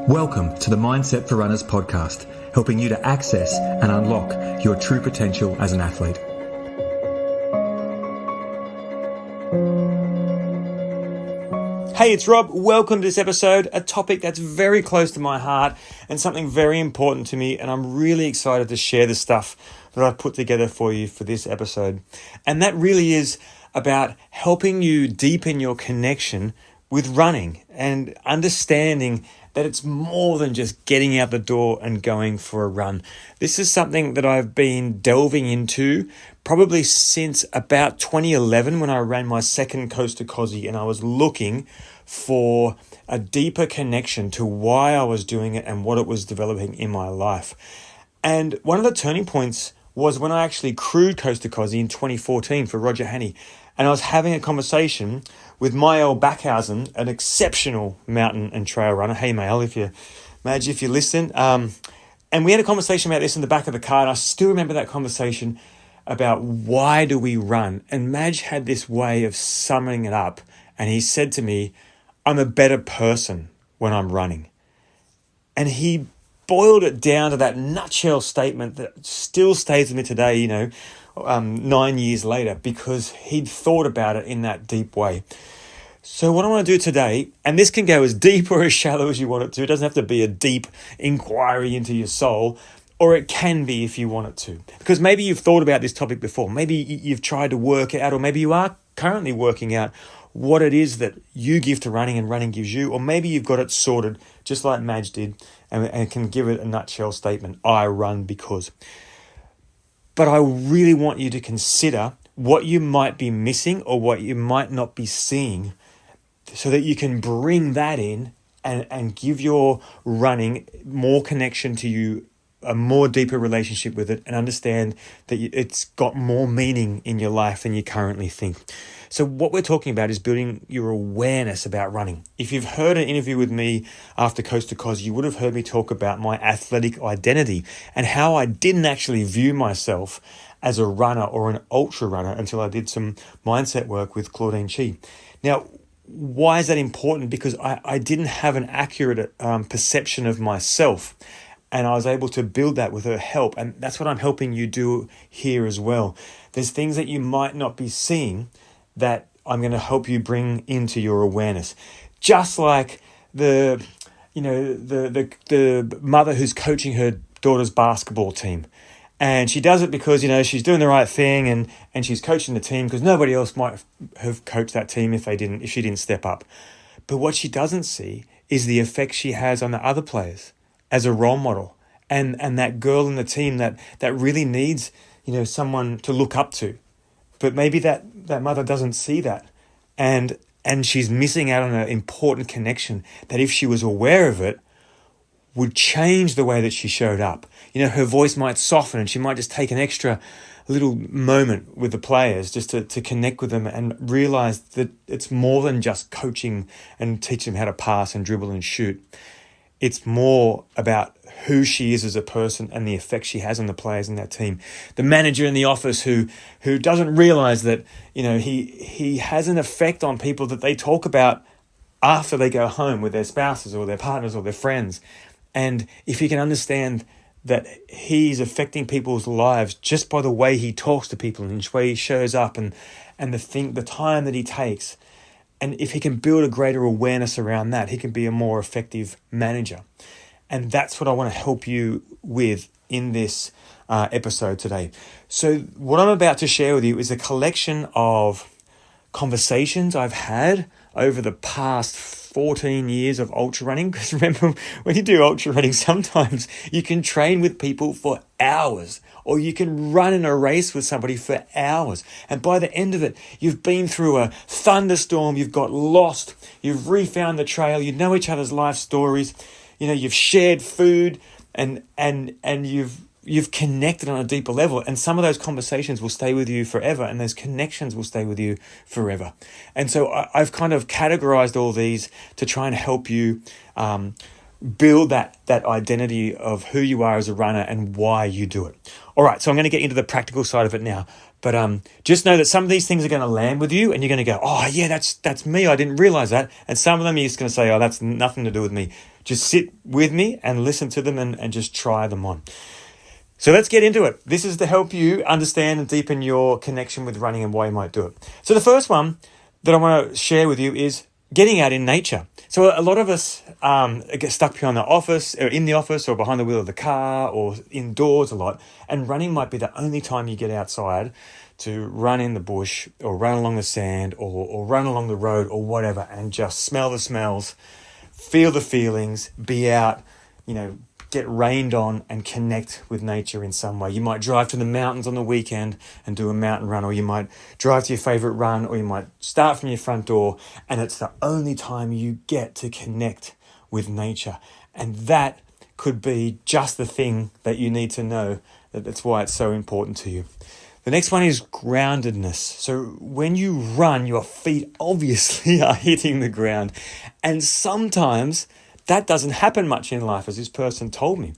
Welcome to the Mindset for Runners podcast, helping you to access and unlock your true potential as an athlete. Hey, it's Rob. Welcome to this episode, a topic that's very close to my heart and something very important to me, and I'm really excited to share the stuff that I've put together for you for this episode. And that really is about helping you deepen your connection with running and understanding that it's more than just getting out the door and going for a run. This is something that I've been delving into probably since about 2011 when I ran my second Coast to Cozzy, and I was looking for a deeper connection to why I was doing it and what it was developing in my life. And one of the turning points was when I actually crewed Coast to Cozzy in 2014 for Roger Hannay. And I was having a conversation with Mael Backhausen, an exceptional mountain and trail runner. Hey, Mael, if you listen. And we had a conversation about this in the back of the car. And I still remember that conversation about why do we run? And Madge had this way of summing it up. And he said to me, I'm a better person when I'm running. And he boiled it down to that nutshell statement that still stays with me today, 9 years later, because he'd thought about it in that deep way. So what I want to do today, and this can go as deep or as shallow as you want it to. It doesn't have to be a deep inquiry into your soul, or it can be if you want it to. Because maybe you've thought about this topic before. Maybe you've tried to work out, or maybe you are currently working out what it is that you give to running and running gives you. Or maybe you've got it sorted, just like Madge did, and can give it a nutshell statement. I run because. But I really want you to consider what you might be missing or what you might not be seeing so that you can bring that in and give your running more connection to you, a more deeper relationship with it, and understand that it's got more meaning in your life than you currently think. So what we're talking about is building your awareness about running. If you've heard an interview with me after Coast to Cozzy, you would have heard me talk about my athletic identity and how I didn't actually view myself as a runner or an ultra runner until I did some mindset work with Claudine Chi. Now, why is that important? Because I didn't have an accurate perception of myself. And I was able to build that with her help. And that's what I'm helping you do here as well. There's things that you might not be seeing that I'm going to help you bring into your awareness. Just like the mother who's coaching her daughter's basketball team. And she does it because, she's doing the right thing and she's coaching the team because nobody else might have coached that team if she didn't step up. But what she doesn't see is the effect she has on the other players as a role model, and that girl in the team that really needs, someone to look up to. But maybe that mother doesn't see that, and she's missing out on an important connection that, if she was aware of it, would change the way that she showed up. Her voice might soften, and she might just take an extra little moment with the players just to connect with them and realize that it's more than just coaching and teaching them how to pass and dribble and shoot. It's more about who she is as a person and the effect she has on the players in that team. The manager in the office who doesn't realize that, he has an effect on people that they talk about after they go home with their spouses or their partners or their friends. And if you can understand that he's affecting people's lives just by the way he talks to people and the way he shows up and the time that he takes, and if he can build a greater awareness around that, he can be a more effective manager. And that's what I want to help you with in this episode today. So what I'm about to share with you is a collection of conversations I've had over the past 14 years of ultra running. Because remember, when you do ultra running, sometimes you can train with people for hours, or you can run in a race with somebody for hours. And by the end of it, you've been through a thunderstorm, you've got lost, you've refound the trail, you know each other's life stories, you've shared food and you've connected on a deeper level. And some of those conversations will stay with you forever, and those connections will stay with you forever. And so I've kind of categorized all these to try and help you build that identity of who you are as a runner and why you do it. All right, so I'm going to get into the practical side of it now. But just know that some of these things are going to land with you, and you're going to go, oh yeah, that's me. I didn't realize that. And some of them you're just going to say, oh, that's nothing to do with me. just sit with me and listen to them and just try them on. So let's get into it. This is to help you understand and deepen your connection with running and why you might do it. So the first one that I want to share with you is getting out in nature. So a lot of us get stuck behind the office or in the office or behind the wheel of the car or indoors a lot. And running might be the only time you get outside to run in the bush or run along the sand or run along the road or whatever and just smell the smells, feel the feelings, be out, get rained on and connect with nature in some way. You might drive to the mountains on the weekend and do a mountain run, or you might drive to your favorite run, or you might start from your front door, and it's the only time you get to connect with nature. And that could be just the thing that you need to know. That's why it's so important to you. The next one is groundedness. So when you run, your feet obviously are hitting the ground. And sometimes that doesn't happen much in life, as this person told me.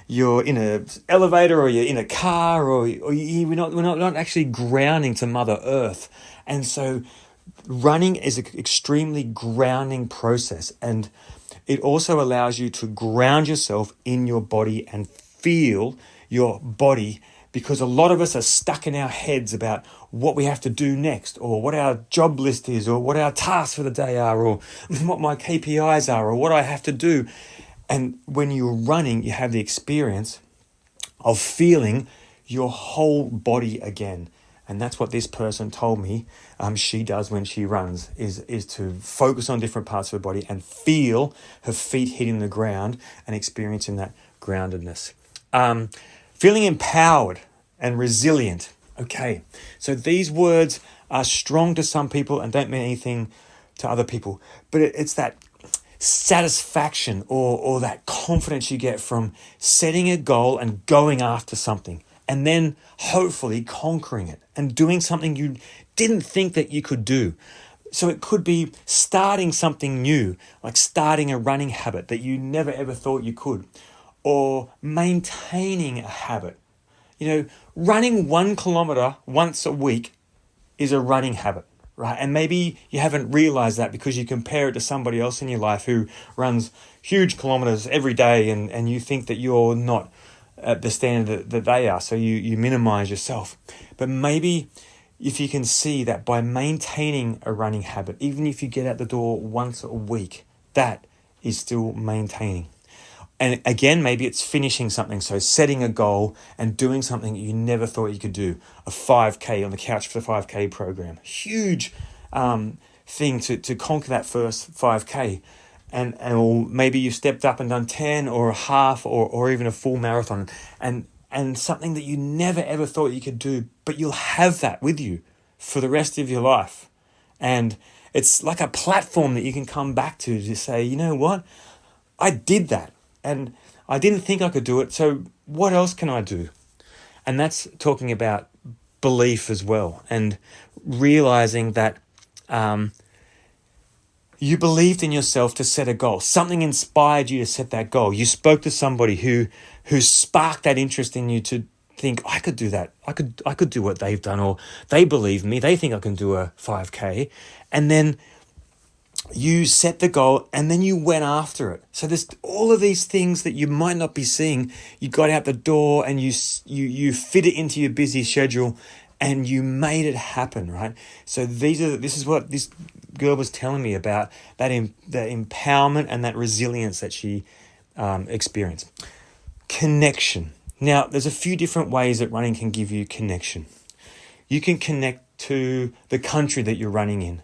You're in an elevator or you're in a car or we're not actually grounding to Mother Earth. And so running is an extremely grounding process. And it also allows you to ground yourself in your body and feel your body, because a lot of us are stuck in our heads about what we have to do next, or what our job list is, or what our tasks for the day are, or what my KPIs are, or what I have to do. And when you're running, you have the experience of feeling your whole body again. And that's what this person told me she does when she runs, is to focus on different parts of her body and feel her feet hitting the ground and experiencing that groundedness. Feeling empowered and resilient. Okay, so these words are strong to some people and don't mean anything to other people, but it's that satisfaction or that confidence you get from setting a goal and going after something, and then hopefully conquering it and doing something you didn't think that you could do. So it could be starting something new, like starting a running habit that you never ever thought you could, or maintaining a habit. Running 1 kilometer once a week is a running habit, right? And maybe you haven't realized that because you compare it to somebody else in your life who runs huge kilometers every day, and you think that you're not at the standard that they are. So you minimize yourself. But maybe if you can see that by maintaining a running habit, even if you get out the door once a week, that is still maintaining. And again, maybe it's finishing something. So setting a goal and doing something you never thought you could do. A 5K on the Couch for the 5K program. Huge thing to conquer that first 5K. Or maybe you stepped up and done 10 or a half or even a full marathon. And something that you never ever thought you could do. But you'll have that with you for the rest of your life. And it's like a platform that you can come back to say, you know what? I did that. And I didn't think I could do it, so what else can I do? And that's talking about belief as well, and realizing that you believed in yourself to set a goal. Something inspired you to set that goal. You spoke to somebody who sparked that interest in you to think, I could do that. I could do what they've done, or they believe me. They think I can do a 5K. And then you set the goal and then you went after it. So there's all of these things that you might not be seeing. You got out the door and you fit it into your busy schedule and you made it happen, right? So this is what this girl was telling me about, that empowerment and that resilience that she experienced. Connection. Now, there's a few different ways that running can give you connection. You can connect to the country that you're running in,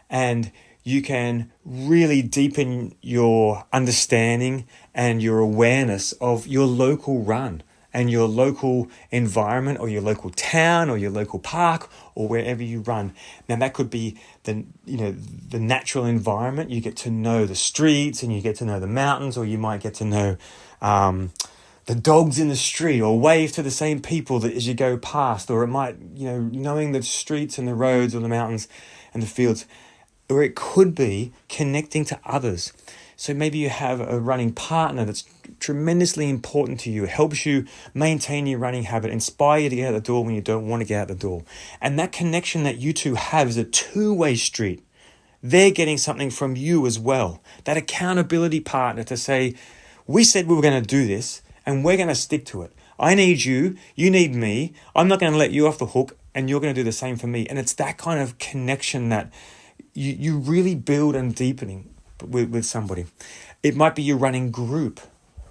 and you can really deepen your understanding and your awareness of your local run and your local environment, or your local town, or your local park, or wherever you run. Now that could be the natural environment. You get to know the streets and you get to know the mountains, or you might get to know the dogs in the street, or wave to the same people that as you go past, or it might, knowing the streets and the roads or the mountains and the fields. Or it could be connecting to others. So maybe you have a running partner that's tremendously important to you. It helps you maintain your running habit, inspire you to get out the door when you don't want to get out the door. And that connection that you two have is a two-way street. they're getting something from you as well. That accountability partner to say, we said we were going to do this and we're going to stick to it. I need you, you need me. I'm not going to let you off the hook and you're going to do the same for me. And it's that kind of connection that you really build and deepening with somebody. It might be you running group,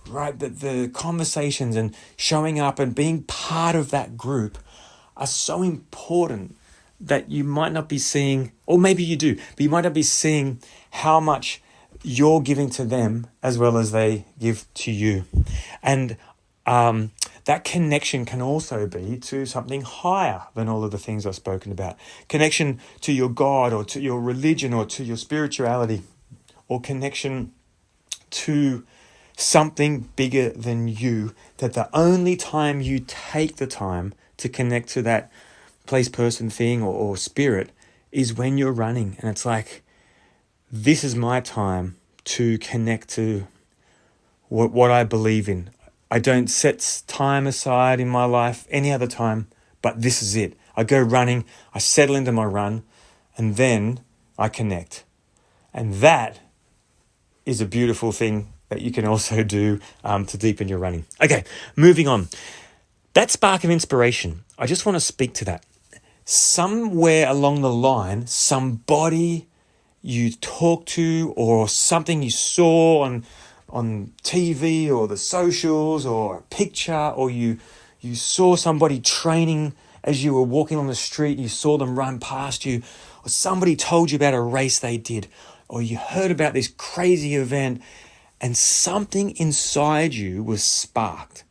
right? The conversations and showing up and being part of that group are so important that you might not be seeing, or maybe you do, but you might not be seeing how much you're giving to them as well as they give to you. And that connection can also be to something higher than all of the things I've spoken about. Connection to your God or to your religion or to your spirituality, or connection to something bigger than you, that the only time you take the time to connect to that place, person, thing, or spirit is when you're running. And it's like, this is my time to connect to what I believe in. I don't set time aside in my life any other time, but this is it. I go running, I settle into my run, and then I connect. And that is a beautiful thing that you can also do to deepen your running. Okay, moving on. That spark of inspiration, I just want to speak to that. Somewhere along the line, somebody you talked to or something you saw on TV or the socials or a picture, or you saw somebody training as you were walking on the street, you saw them run past you, or somebody told you about a race they did, or you heard about this crazy event and something inside you was sparked.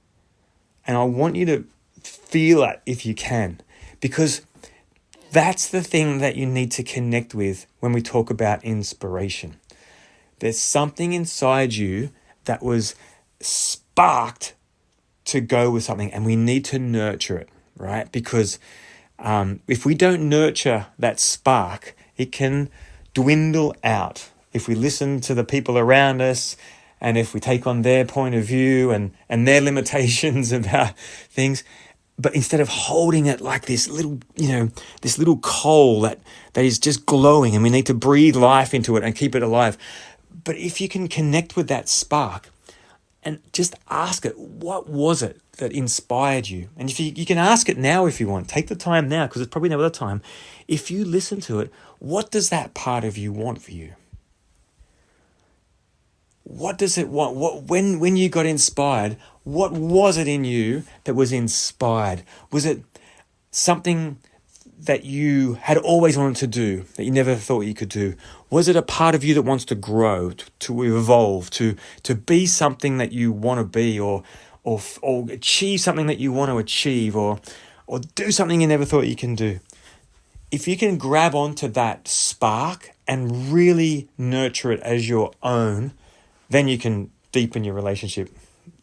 And I want you to feel it if you can, because that's the thing that you need to connect with when we talk about inspiration. There's something inside you that was sparked to go with something, and we need to nurture it, right? Because if we don't nurture that spark, it can dwindle out. If we listen to the people around us, and if we take on their point of view and their limitations about things, but instead of holding it like this little, this little coal that is just glowing, and we need to breathe life into it and keep it alive. But if you can connect with that spark and just ask it, what was it that inspired you? And if you can ask it now if you want, take the time now, because it's probably no other time. If you listen to it, what does that part of you want for you? What does it want? When you got inspired, what was it in you that was inspired? Was it something that you had always wanted to do that you never thought you could do? Was it a part of you that wants to grow, to evolve, to be something that you want to be, or achieve something that you want to achieve, or do something you never thought you can do? If you can grab onto that spark and really nurture it as your own, then you can deepen your relationship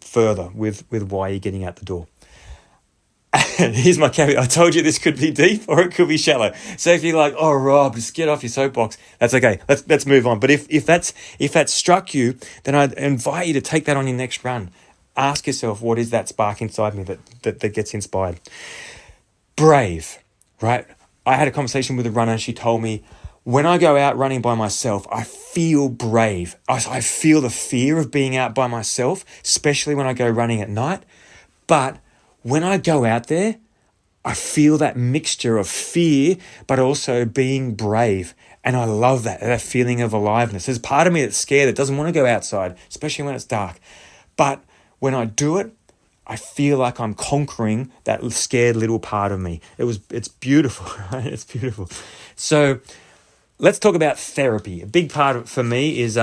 further with why you're getting out the door. Here's my caveat. I told you this could be deep or it could be shallow. So if you're like, oh, Rob, just get off your soapbox, that's okay. Let's move on. But if that struck you, then I'd invite you to take that on your next run. Ask yourself, what is that spark inside me that gets inspired? Brave, right? I had a conversation with a runner. She told me, when I go out running by myself, I feel brave. I feel the fear of being out by myself, especially when I go running at night. But when I go out there, I feel that mixture of fear, but also being brave. And I love that feeling of aliveness. There's part of me that's scared, that doesn't want to go outside, especially when it's dark. But when I do it, I feel like I'm conquering that scared little part of me. It's beautiful, right? It's beautiful. So let's talk about therapy. A big part of it for me is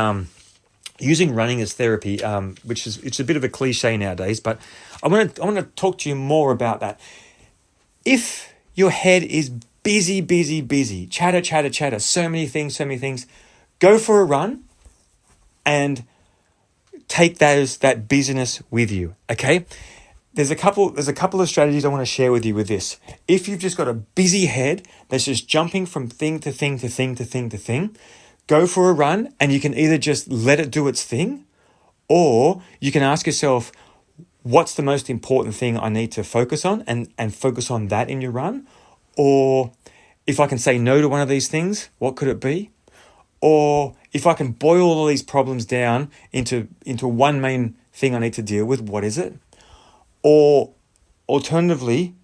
using running as therapy, which is it's a bit of a cliche nowadays, but I want to talk to you more about that. If your head is busy, chatter, so many things, go for a run and take that busyness with you, okay? There's a couple of strategies I want to share with you with this. If you've just got a busy head that's just jumping from thing to thing, go for a run, and you can either just let it do its thing, or you can ask yourself, what's the most important thing I need to focus on, and focus on that in your run? Or if I can say no to one of these things, what could it be? Or if I can boil all these problems down into one main thing I need to deal with, what is it? Or alternatively,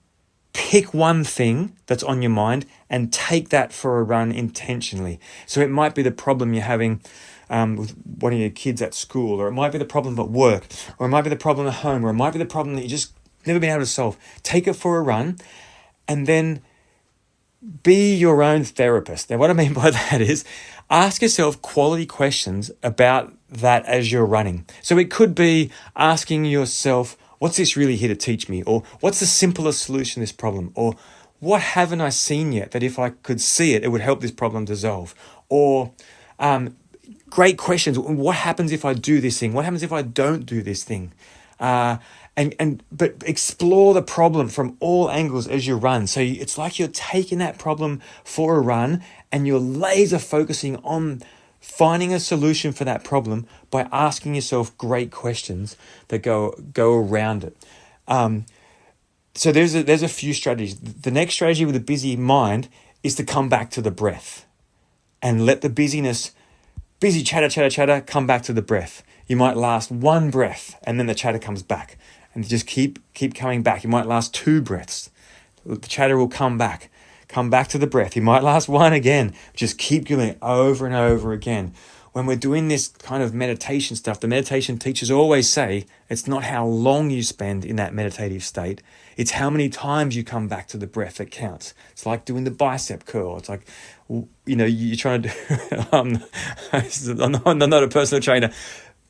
pick one thing that's on your mind and take that for a run intentionally. So it might be the problem you're having with one of your kids at school, or it might be the problem at work, or it might be the problem at home, or it might be the problem that you just never been able to solve. Take it for a run and then be your own therapist. Now, what I mean by that is ask yourself quality questions about that as you're running. So it could be asking yourself, what's this really here to teach me? Or what's the simplest solution to this problem? Or what haven't I seen yet that if I could see it, it would help this problem dissolve? Or great questions. What happens if I do this thing? What happens if I don't do this thing? But explore the problem from all angles as you run. So it's like you're taking that problem for a run and you're laser focusing on finding a solution for that problem by asking yourself great questions that go around it. So there's a few strategies. The next strategy with a busy mind is to come back to the breath and let the busy chatter, come back to the breath. You might last one breath and then the chatter comes back. And just keep coming back. You might last 2 breaths. The chatter will come back to the breath. You might last 1 again. Just keep doing it over and over again. When we're doing this kind of meditation stuff, the meditation teachers always say it's not how long you spend in that meditative state. It's how many times you come back to the breath that counts. It's like doing the bicep curl. It's like, you're trying to do, I'm not a personal trainer,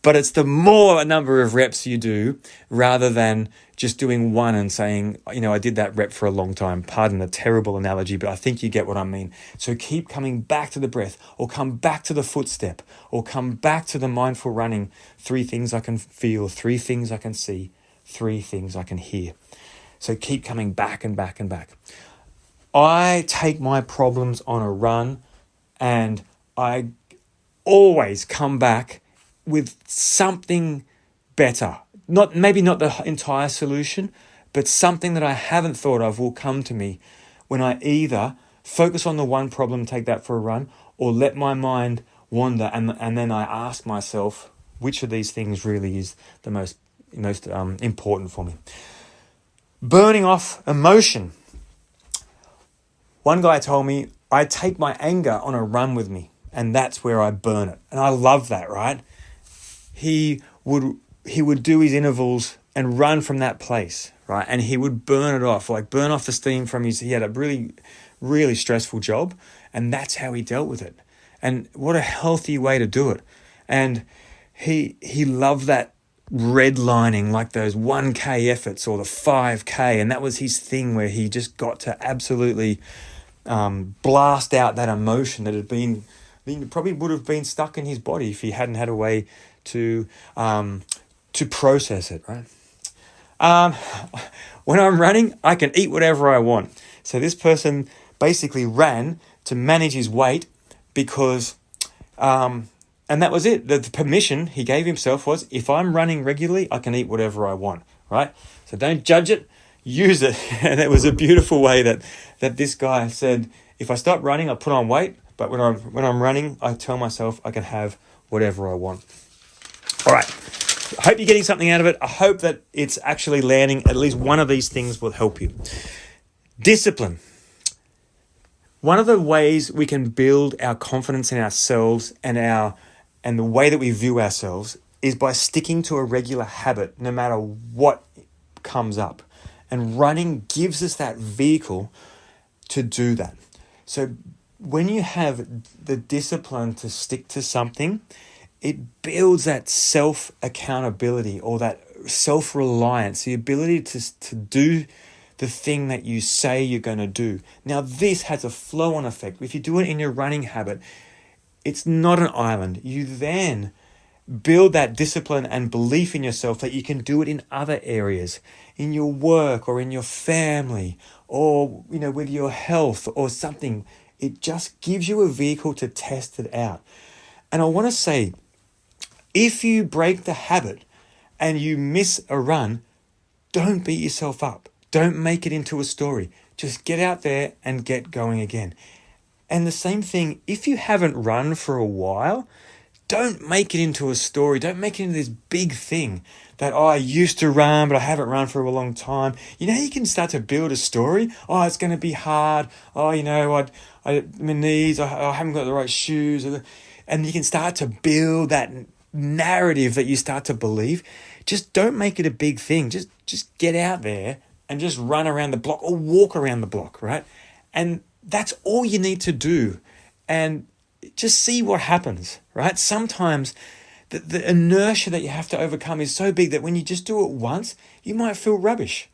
but it's the more number of reps you do rather than just doing one and saying, I did that rep for a long time. Pardon the terrible analogy, but I think you get what I mean. So keep coming back to the breath, or come back to the footstep, or come back to the mindful running. 3 things I can feel, 3 things I can see, 3 things I can hear. So keep coming back and back and back. I take my problems on a run and I always come back with something better. Maybe not the entire solution, but something that I haven't thought of will come to me when I either focus on the one problem, take that for a run, or let my mind wander and then I ask myself, which of these things really is the most important for me? Burning off emotion. One guy told me, I take my anger on a run with me, and that's where I burn it. And I love that, right? He would do his intervals and run from that place, right? And he would burn it off, like burn off the steam from he had a really, really stressful job, and that's how he dealt with it. And what a healthy way to do it. And he loved that redlining, like those 1K efforts or the 5K, and that was his thing where he just got to absolutely blast out that emotion that had been probably would have been stuck in his body if he hadn't had a way to process it, right? When I'm running, I can eat whatever I want. So this person basically ran to manage his weight because, and that was it. The permission he gave himself was, if I'm running regularly, I can eat whatever I want, right? So don't judge it, use it. And it was a beautiful way that this guy said, if I stop running, I put on weight, but when I'm running, I tell myself I can have whatever I want. All right. I hope you're getting something out of it. I hope that it's actually landing. At least one of these things will help you. Discipline. One of the ways we can build our confidence in ourselves and the way that we view ourselves is by sticking to a regular habit, no matter what comes up. And running gives us that vehicle to do that. So when you have the discipline to stick to something, it builds that self-accountability or that self-reliance, the ability to do the thing that you say you're going to do. Now, this has a flow-on effect. If you do it in your running habit, it's not an island. You then build that discipline and belief in yourself that you can do it in other areas, in your work or in your family or, with your health or something. It just gives you a vehicle to test it out. And I want to say, if you break the habit and you miss a run, don't beat yourself up. Don't make it into a story. Just get out there and get going again. And the same thing, if you haven't run for a while, don't make it into a story. Don't make it into this big thing that, oh, I used to run, but I haven't run for a long time. You know, you can start to build a story. Oh, it's going to be hard. Oh, you know, my knees, I haven't got the right shoes. And you can start to build that narrative that you start to believe. Just don't make it a big thing. Just get out there and just run around the block or walk around the block, right? And that's all you need to do. And just see what happens, right? Sometimes the inertia that you have to overcome is so big that when you just do it once, you might feel rubbish,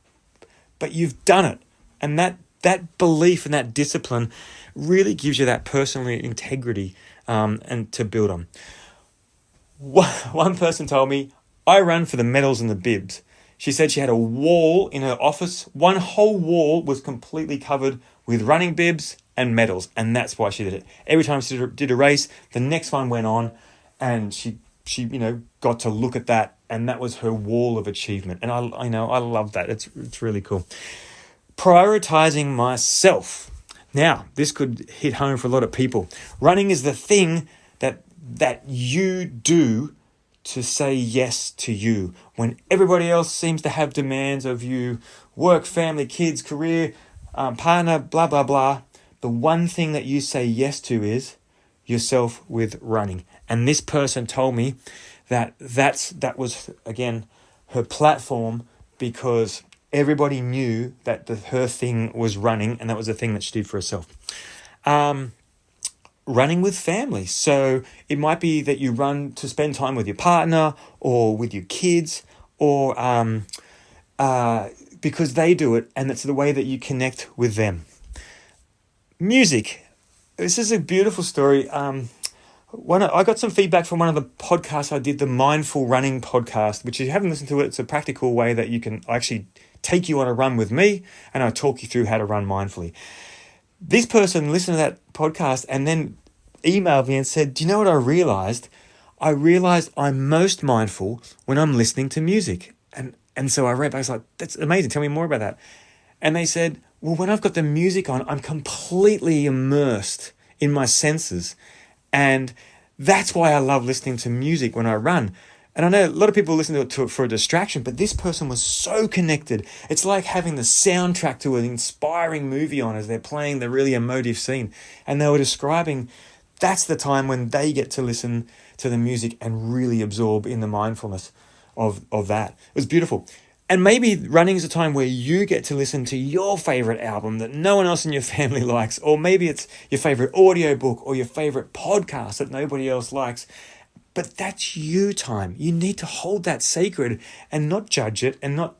but you've done it. And that belief and that discipline really gives you that personal integrity and to build on. One person told me, I run for the medals and the bibs. She said she had a wall in her office. One whole wall was completely covered with running bibs and medals, and that's why she did it. Every time she did a race, the next one went on, and she got to look at that, and that was her wall of achievement. And I love that. It's really cool. Prioritizing myself. Now, this could hit home for a lot of people. Running is the thing that you do to say yes to you when everybody else seems to have demands of you, work, family, kids, career, partner, blah, blah, blah. The one thing that you say yes to is yourself with running. And this person told me that was, again, her platform, because everybody knew that her thing was running, and that was the thing that she did for herself. Running with family. So it might be that you run to spend time with your partner or with your kids, or because they do it, and it's the way that you connect with them. Music. This is a beautiful story. I got some feedback from one of the podcasts I did, the Mindful Running podcast, which if you haven't listened to it, it's a practical way that you can actually take you on a run with me, and I talk you through how to run mindfully. This person listened to that podcast and then emailed me and said, do you know what I realized? I realized I'm most mindful when I'm listening to music. And so I read back, I was like, that's amazing. Tell me more about that. And they said, well, when I've got the music on, I'm completely immersed in my senses. And that's why I love listening to music when I run. And I know a lot of people listen to it for a distraction, but this person was so connected. It's like having the soundtrack to an inspiring movie on as they're playing the really emotive scene. And they were describing that's the time when they get to listen to the music and really absorb in the mindfulness of that. It was beautiful. And maybe running is a time where you get to listen to your favorite album that no one else in your family likes, or maybe it's your favorite audiobook or your favorite podcast that nobody else likes. But that's you time. You need to hold that sacred and not judge it and not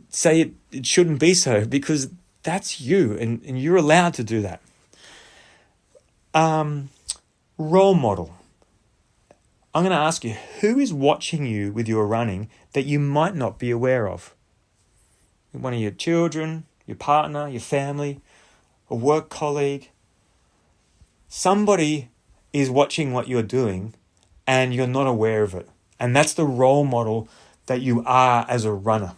say it shouldn't be so, because that's you and you're allowed to do that. Role model. I'm going to ask you, who is watching you with your running that you might not be aware of? One of your children, your partner, your family, a work colleague. Somebody is watching what you're doing and you're not aware of it. And that's the role model that you are as a runner.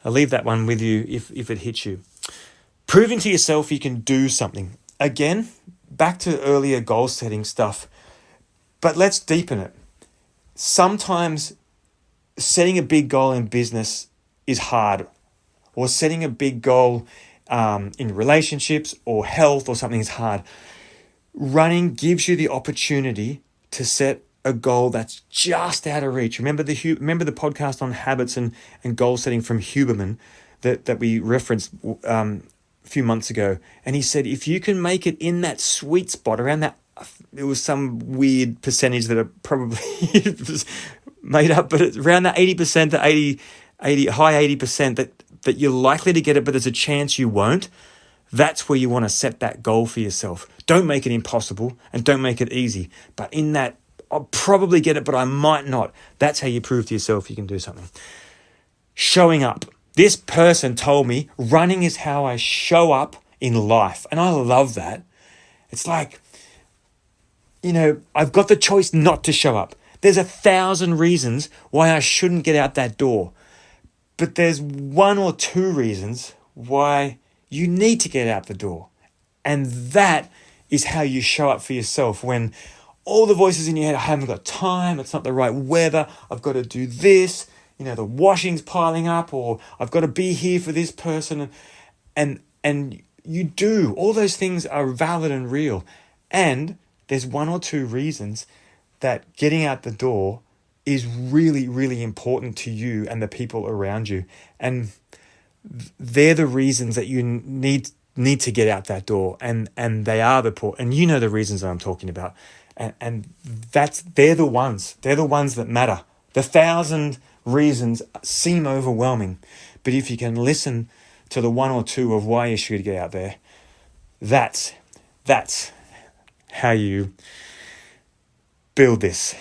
I'll leave that one with you if it hits you. Proving to yourself you can do something. Again, back to earlier goal setting stuff, but let's deepen it. Sometimes setting a big goal in business is hard, or setting a big goal in relationships or health or something is hard. Running gives you the opportunity to set a goal that's just out of reach. Remember the podcast on habits and goal setting from Huberman that we referenced a few months ago. And he said, if you can make it in that sweet spot around that, it was some weird percentage that are probably made up, but it's around that 80% to 80, high 80% that you're likely to get it, but there's a chance you won't. That's where you want to set that goal for yourself. Don't make it impossible and don't make it easy. But in that, I'll probably get it, but I might not. That's how you prove to yourself you can do something. Showing up. This person told me running is how I show up in life. And I love that. It's like, I've got the choice not to show up. There's 1,000 reasons why I shouldn't get out that door. But there's 1 or 2 reasons why you need to get out the door. And that is how you show up for yourself when all the voices in your head, I haven't got time, it's not the right weather, I've got to do this, the washing's piling up, or I've got to be here for this person. And you do. All those things are valid and real. And there's one or two reasons that getting out the door is really, really important to you and the people around you. And they're the reasons that you need to get out that door. And they are and you know the reasons that I'm talking about. And they're the ones that matter. The 1,000 reasons seem overwhelming, but if you can listen to the one or two of why you should get out there, that's how you build this.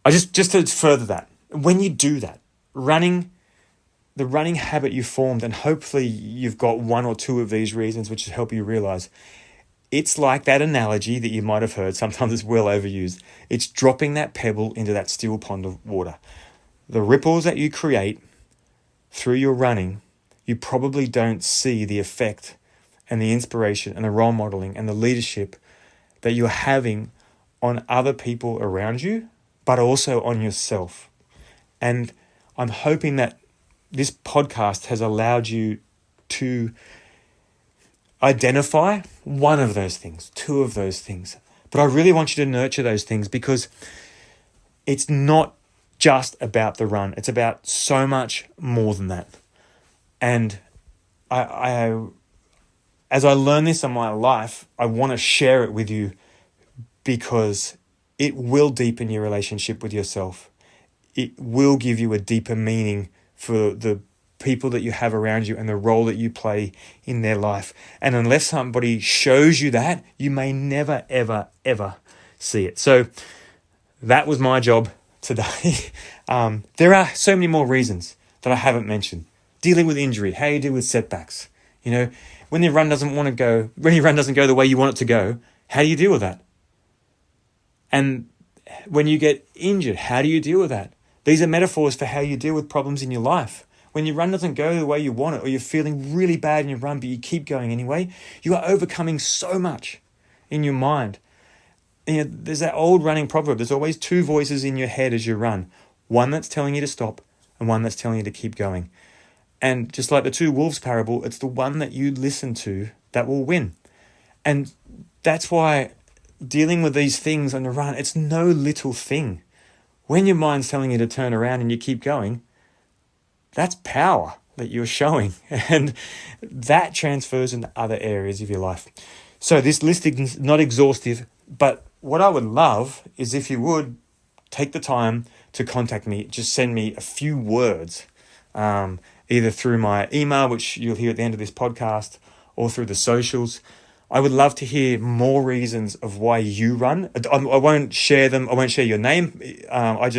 Just to further that, when you do that, the running habit you formed, and hopefully you've got one or two of these reasons which help you realize, it's like that analogy that you might have heard, sometimes it's well overused. It's dropping that pebble into that still pond of water. The ripples that you create through your running, you probably don't see the effect and the inspiration and the role modeling and the leadership that you're having on other people around you, but also on yourself. And I'm hoping that this podcast has allowed you to identify one of those things, two of those things. But I really want you to nurture those things, because it's not just about the run. It's about so much more than that. And I as I learn this in my life, I want to share it with you, because it will deepen your relationship with yourself. It will give you a deeper meaning for the people that you have around you and the role that you play in their life. And unless somebody shows you that, you may never, ever, ever see it. So that was my job today. There are so many more reasons that I haven't mentioned. Dealing with injury, how you deal with setbacks. When your run doesn't go the way you want it to go, how do you deal with that? And when you get injured, how do you deal with that? These are metaphors for how you deal with problems in your life. When your run doesn't go the way you want it, or you're feeling really bad in your run, but you keep going anyway, you are overcoming so much in your mind. There's that old running proverb. There's always two voices in your head as you run. One that's telling you to stop, and one that's telling you to keep going. And just like the two wolves parable, it's the one that you listen to that will win. And that's why dealing with these things on the run, it's no little thing. When your mind's telling you to turn around and you keep going, that's power that you're showing. And that transfers into other areas of your life. So this listing is not exhaustive, but what I would love is if you would take the time to contact me, just send me a few words, either through my email, which you'll hear at the end of this podcast, or through the socials. I would love to hear more reasons of why you run. I won't share them. I won't share your name. I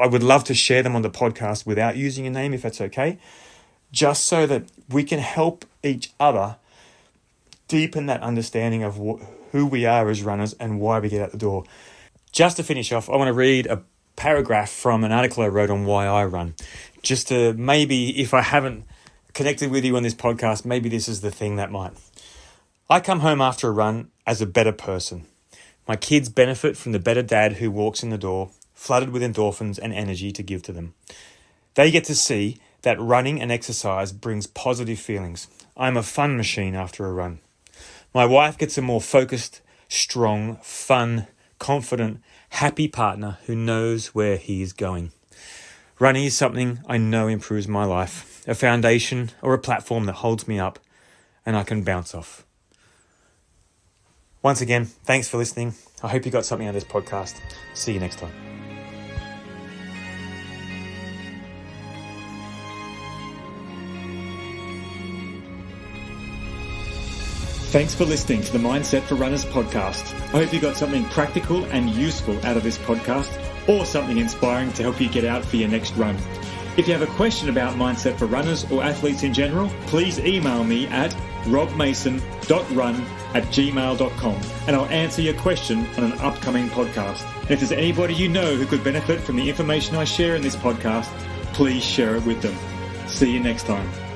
would love to share them on the podcast without using your name, if that's okay, just so that we can help each other deepen that understanding of who we are as runners and why we get out the door. Just to finish off, I want to read a paragraph from an article I wrote on why I run. Just to maybe, if I haven't connected with you on this podcast, maybe this is the thing that might. I come home after a run as a better person. My kids benefit from the better dad who walks in the door, flooded with endorphins and energy to give to them. They get to see that running and exercise brings positive feelings. I'm a fun machine after a run. My wife gets a more focused, strong, fun, confident, happy partner who knows where he is going. Running is something I know improves my life, a foundation or a platform that holds me up and I can bounce off. Once again, thanks for listening. I hope you got something out of this podcast. See you next time. Thanks for listening to the Mindset for Runners podcast. I hope you got something practical and useful out of this podcast, or something inspiring to help you get out for your next run. If you have a question about Mindset for Runners or athletes in general, please email me at robmason.run@gmail.com and I'll answer your question on an upcoming podcast. And if there's anybody you know who could benefit from the information I share in this podcast, please share it with them. See you next time.